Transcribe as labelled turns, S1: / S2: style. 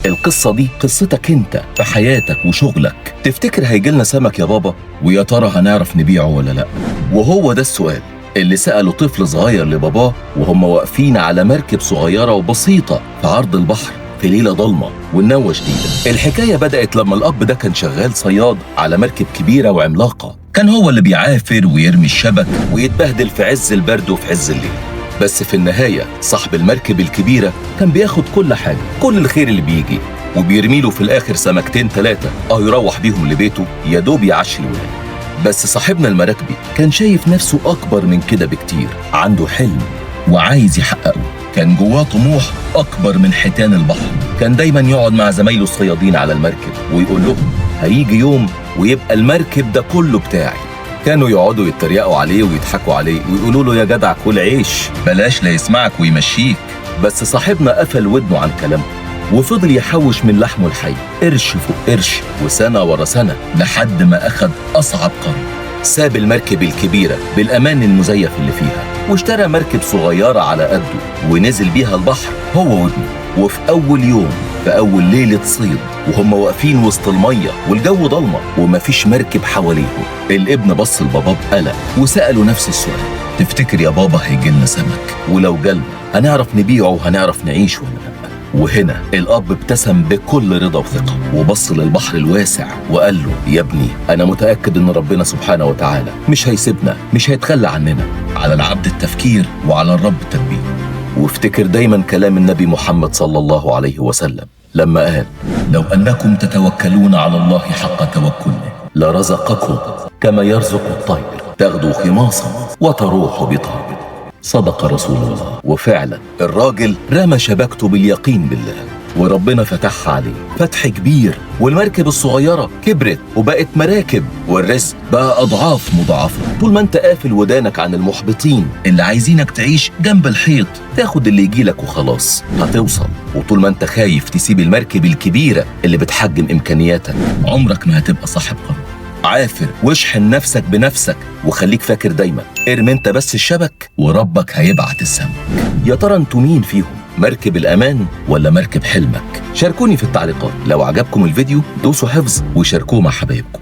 S1: القصة دي قصتك انت في حياتك وشغلك. تفتكر هيجيلنا سمك يا بابا؟ ويا ترى هنعرف نبيعه ولا لا؟ وهو ده السؤال اللي سأله طفل صغير لباباه وهم واقفين على مركب صغيرة وبسيطة في عرض البحر في ليلة ضلمة والنوة شديدة. الحكاية بدأت لما الأب ده كان شغال صياد على مركب كبيرة وعملاقة، كان هو اللي بيعافر ويرمي الشبك ويتبهدل في عز البرد وفي عز الليل. بس في النهاية صاحب المركب الكبيرة كان بياخد كل حاجة، كل الخير اللي بيجي، وبيرميله في الآخر سمكتين 3 يروح بيهم لبيته يا دوب يعشي الولاد. بس صاحبنا المراكبي كان شايف نفسه أكبر من كده بكتير، عنده حلم وعايز يحققه. كان جواه طموح أكبر من حيتان البحر. كان دايما يقعد مع زمايله الصيادين على المركب ويقول لهم هيجي يوم ويبقى المركب ده كله بتاعي. كانوا يقعدوا يتريقوا عليه ويضحكوا عليه ويقولوا له يا جدع كل عيش، بلاش لا يسمعك ويمشيك. بس صاحبنا قفل ودنه عن كلامه وفضل يحوش من لحمه الحي قرش فوق قرش وسنة ورا سنة لحد ما أخد أصعب قرار. ساب المركب الكبيرة بالأمان المزيف اللي فيها واشترى مركب صغيرة على قده ونزل بيها البحر هو وابنه. وفي أول يوم في أول ليلة صيد وهم واقفين وسط المية والجو ضلمة ومفيش مركب حواليهم، الابن بص لباباه بقلق وسأله نفس السؤال: تفتكر يا بابا هيجيلنا سمك؟ ولو جالنا هنعرف نبيعه وهنعرف نعيش ولا لا؟ وهنا الأب ابتسم بكل رضا وثقة وبص للبحر الواسع وقال له يا ابني أنا متأكد إن ربنا سبحانه وتعالى مش هيسيبنا، مش هيتخلى عننا. على العبد التفكير وعلى الرب التدبير. وافتكر دايما كلام النبي محمد صلى الله عليه وسلم لما قال: لو أنكم تتوكلون على الله حق توكله لرزقكم كما يرزق الطير تغدو خماصا وتروح بطاقة. صدق رسول الله. وفعلا الراجل رمى شبكته باليقين بالله وربنا فتحها عليه فتح كبير، والمركب الصغيرة كبرت وبقت مراكب، والرزق بقى أضعاف مضاعفة. طول ما انت قافل ودانك عن المحبطين اللي عايزينك تعيش جنب الحيط تاخد اللي يجيلك وخلاص هتوصل. وطول ما انت خايف تسيب المركب الكبيرة اللي بتحجم إمكانياتك عمرك ما هتبقى صاحب قرار. عافر واشحن نفسك بنفسك وخليك فاكر دايما ارمي انت بس الشبك وربك هيبعت السمك. يا ترى انتوا مين فيهم؟ مركب الأمان ولا مركب حلمك؟ شاركوني في التعليقات. لو عجبكم الفيديو دوسوا حفظ وشاركوه مع حبايبكم.